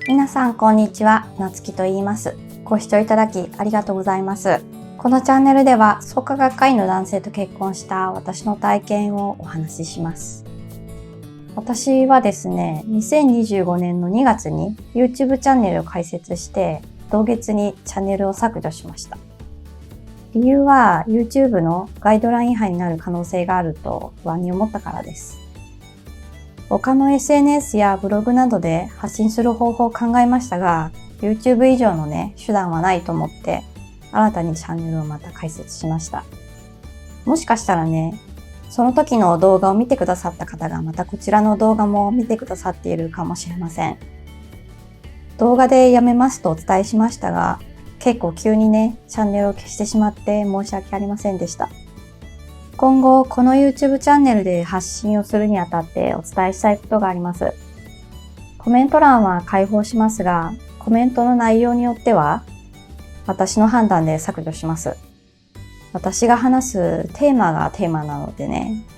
皆さんこんにちは、なつきと言います。ご視聴いただきありがとうございます。このチャンネルでは創価学会員の男性と結婚した私の体験をお話しします。私はですね、2025年の2月に YouTube チャンネルを開設して同月にチャンネルを削除しました。理由は YouTube のガイドライン違反になる可能性があると不安に思ったからです。他の SNS やブログなどで発信する方法を考えましたが、YouTube 以上の手段はないと思って新たにチャンネルをまた開設しました。もしかしたらその時の動画を見てくださった方がまたこちらの動画も見てくださっているかもしれません。動画でやめますとお伝えしましたが、結構急にチャンネルを消してしまって申し訳ありませんでした。今後この YouTube チャンネルで発信をするにあたってお伝えしたいことがあります。コメント欄は開放しますが、コメントの内容によっては私の判断で削除します。私が話すテーマがテーマなので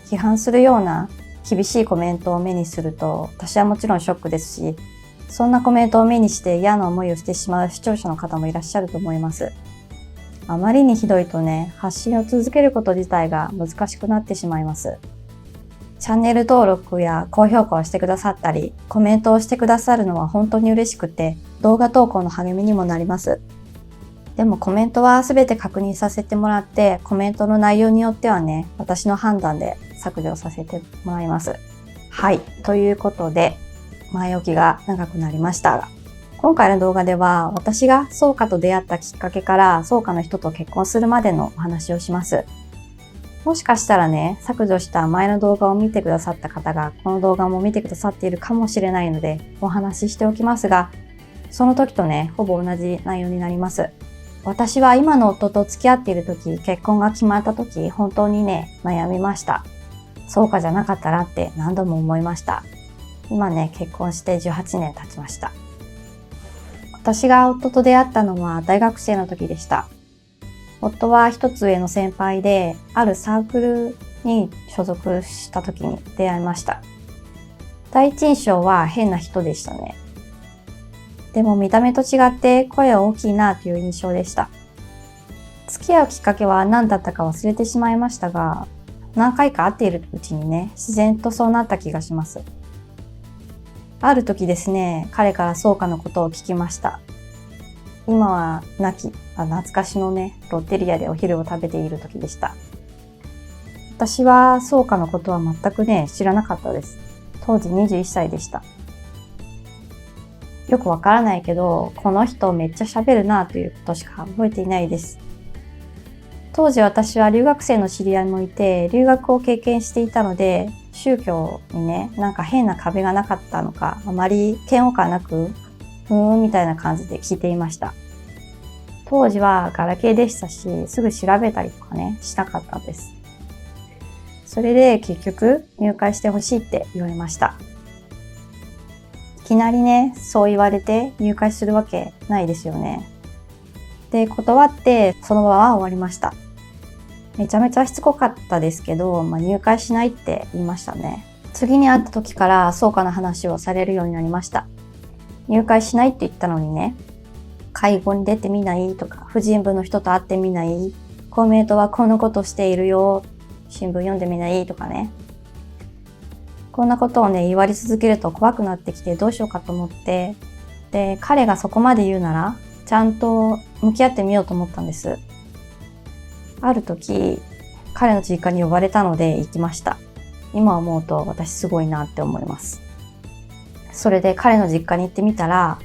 批判するような厳しいコメントを目にすると私はもちろんショックですし、そんなコメントを目にして嫌な思いをしてしまう視聴者の方もいらっしゃると思います。あまりにひどいと発信を続けること自体が難しくなってしまいます。チャンネル登録や高評価をしてくださったり、コメントをしてくださるのは本当に嬉しくて、動画投稿の励みにもなります。でもコメントは全て確認させてもらって、コメントの内容によっては私の判断で削除させてもらいます。はい、ということで、前置きが長くなりましたが、今回の動画では私が創価と出会ったきっかけから創価の人と結婚するまでのお話をします。もしかしたら削除した前の動画を見てくださった方がこの動画も見てくださっているかもしれないのでお話ししておきますが、その時とほぼ同じ内容になります。私は今の夫と付き合っている時、結婚が決まった時、本当に悩みました。創価じゃなかったらって何度も思いました。今結婚して18年経ちました。私が夫と出会ったのは大学生の時でした。夫は一つ上の先輩で、あるサークルに所属した時に出会いました。第一印象は変な人でしたね。でも見た目と違って声は大きいなという印象でした。付き合うきっかけは何だったか忘れてしまいましたが、何回か会っているうちに自然とそうなった気がします。ある時です彼から創価のことを聞きました。今は懐かしのロッテリアでお昼を食べている時でした。私は創価のことは全く知らなかったです。当時21歳でした。よくわからないけど、この人めっちゃ喋るなということしか覚えていないです。当時私は留学生の知り合いもいて、留学を経験していたので、宗教に変な壁がなかったのか、あまり嫌悪感なく、みたいな感じで聞いていました。当時はガラケーでしたし、すぐ調べたりとかしなかったんです。それで結局入会してほしいって言われました。いきなりそう言われて入会するわけないですよね。で、断ってその場は終わりました。めちゃめちゃしつこかったですけど、入会しないって言いましたね。次に会った時から創価の話をされるようになりました。入会しないって言ったのに会合に出てみないとか、婦人部の人と会ってみない、公明党はこんなことしているよ、新聞読んでみないとかこんなことを言われ続けると怖くなってきてどうしようかと思って、で、彼がそこまで言うなら、ちゃんと向き合ってみようと思ったんです。ある時、彼の実家に呼ばれたので行きました。今思うと私すごいなって思います。それで彼の実家に行ってみたら、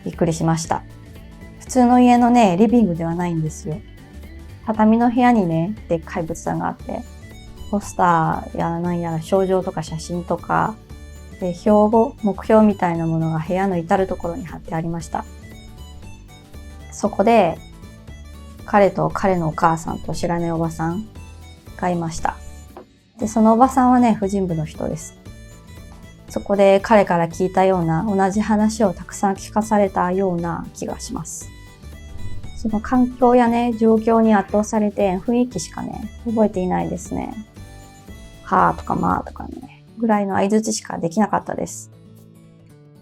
びっくりしました。普通の家のリビングではないんですよ。畳の部屋にでっかい仏壇があって、ポスターや何やら賞状とか写真とか、で目標みたいなものが部屋の至るところに貼ってありました。そこで、彼と彼のお母さんと知らないおばさんがいました。で、そのおばさんは婦人部の人です。そこで彼から聞いたような同じ話をたくさん聞かされたような気がします。その環境や状況に圧倒されて雰囲気しか覚えていないですね。はーとかまーとかぐらいの相槌しかできなかったです。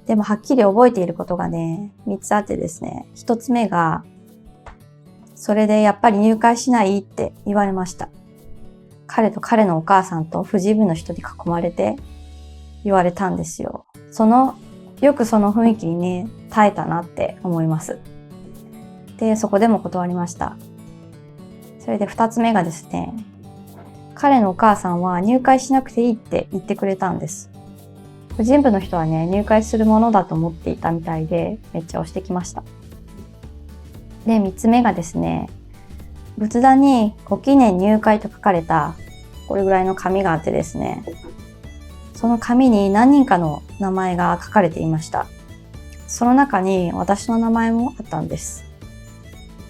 でもはっきり覚えていることがね、3つあってですね。1つ目が、それでやっぱり入会しないって言われました。彼と彼のお母さんと婦人部の人に囲まれて言われたんですよ。よくその雰囲気にね、耐えたなって思います。で、そこでも断りました。それで2つ目がですね、彼のお母さんは入会しなくていいって言ってくれたんです。婦人部の人はね、入会するものだと思っていたみたいで、めっちゃ押してきました。で、3つ目がですね、仏壇にご記念入会と書かれた、これぐらいの紙があってですね、その紙に何人かの名前が書かれていました。その中に私の名前もあったんです。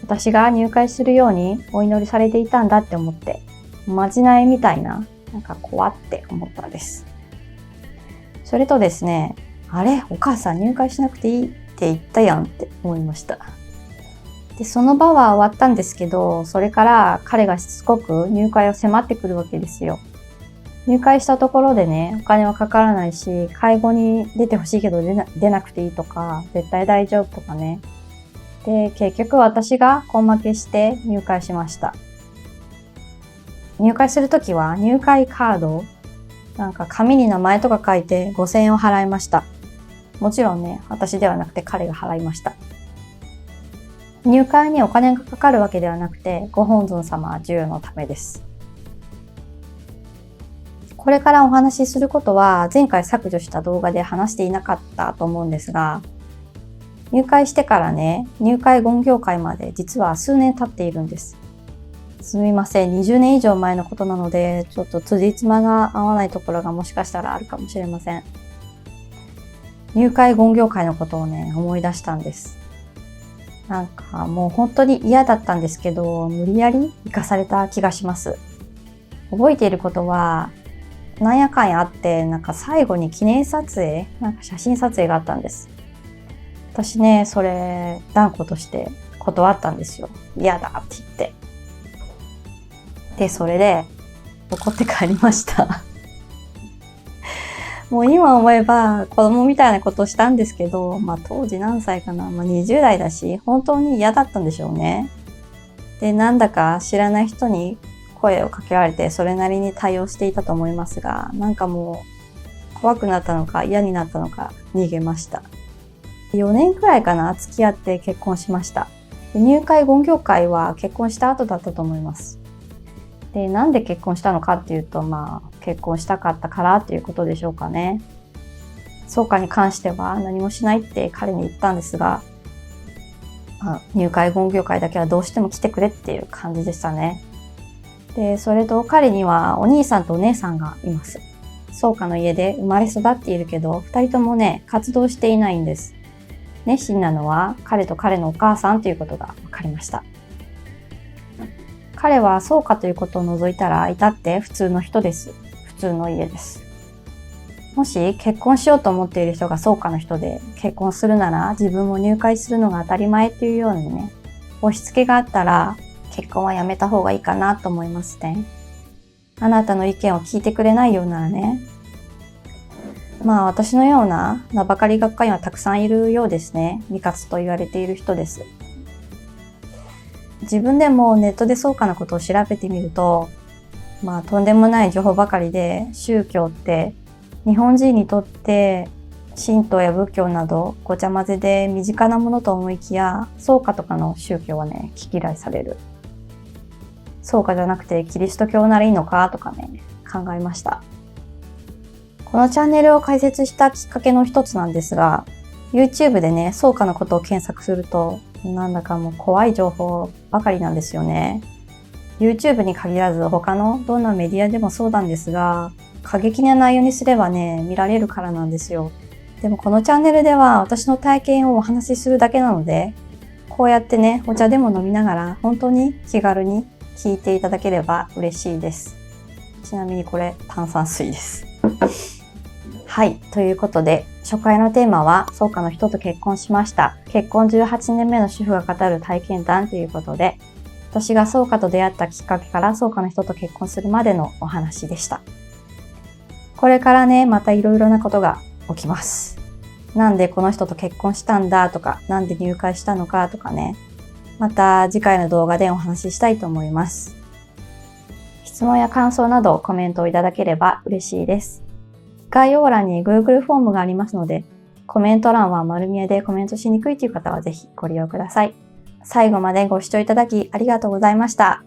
私が入会するようにお祈りされていたんだって思って、まじないみたいな、なんか怖って思ったんです。それとですね、あれ、お母さん入会しなくていいって言ったやんって思いました。で、その場は終わったんですけど、それから彼がしつこく入会を迫ってくるわけですよ。入会したところでね、お金はかからないし、介護に出てほしいけど出なくていいとか、絶対大丈夫とかね。で、結局私が根負けして入会しました。入会するときは入会カード、なんか紙に名前とか書いて5000円を払いました。もちろんね、私ではなくて彼が払いました。入会にお金がかかるわけではなくて、ご本尊様授与のためです。これからお話しすることは前回削除した動画で話していなかったと思うんですが、入会してからね、入会言業会まで実は数年経っているんです。すみません、20年以上前のことなので、ちょっと辻褄が合わないところがもしかしたらあるかもしれません。入会言業会のことをね、思い出したんです。なんかもう本当に嫌だったんですけど、無理やり生かされた気がします。覚えていることは、なんやかんやあって、なんか最後に記念撮影、なんか写真撮影があったんです。私ね、それ断固として断ったんですよ。嫌だって言って。で、それで怒って帰りました。もう今思えば子供みたいなことをしたんですけど、当時何歳かな、20代だし、本当に嫌だったんでしょうね。で、なんだか知らない人に声をかけられてそれなりに対応していたと思いますが、なんかもう怖くなったのか嫌になったのか逃げました。4年くらいかな、付き合って結婚しました。で、入会言業会は結婚した後だったと思います。で、なんで結婚したのかっていうと、結婚したかったからっていうことでしょうかね。草加に関しては何もしないって彼に言ったんですが、入会言業会だけはどうしても来てくれっていう感じでしたね。で、それと彼にはお兄さんとお姉さんがいます。草加の家で生まれ育っているけど、2人ともね、活動していないんです。熱心なのは彼と彼のお母さんということが分かりました。彼は草加ということを除いたら至って普通の人です。普通の家です。もし結婚しようと思っている人が草加の人で結婚するなら自分も入会するのが当たり前というようにね、押し付けがあったら結婚はやめた方がいいかなと思いますね。あなたの意見を聞いてくれないようならね。私のような名ばかり学会員はたくさんいるようですね。未活と言われている人です。自分でもネットで草加のことを調べてみると、とんでもない情報ばかりで、宗教って日本人にとって神道や仏教などごちゃ混ぜで身近なものと思いきや、草加とかの宗教はね、嫌いされる。草加じゃなくてキリスト教ならいいのかとかね、考えました。このチャンネルを開設したきっかけの一つなんですが、YouTube でね、草加のことを検索すると、なんだかもう怖い情報ばかりなんですよね。YouTube に限らず他のどんなメディアでもそうなんですが、過激な内容にすればね、見られるからなんですよ。でもこのチャンネルでは私の体験をお話しするだけなので、こうやってね、お茶でも飲みながら本当に気軽に聞いていただければ嬉しいです。ちなみにこれ炭酸水です。はい。ということで、初回のテーマは、草加の人と結婚しました。結婚18年目の主婦が語る体験談ということで、私が草加と出会ったきっかけから草加の人と結婚するまでのお話でした。これからね、またいろいろなことが起きます。なんでこの人と結婚したんだとか、なんで入会したのかとかね、また次回の動画でお話ししたいと思います。質問や感想などコメントをいただければ嬉しいです。概要欄に Google フォームがありますので、コメント欄は丸見えでコメントしにくいという方はぜひご利用ください。最後までご視聴いただきありがとうございました。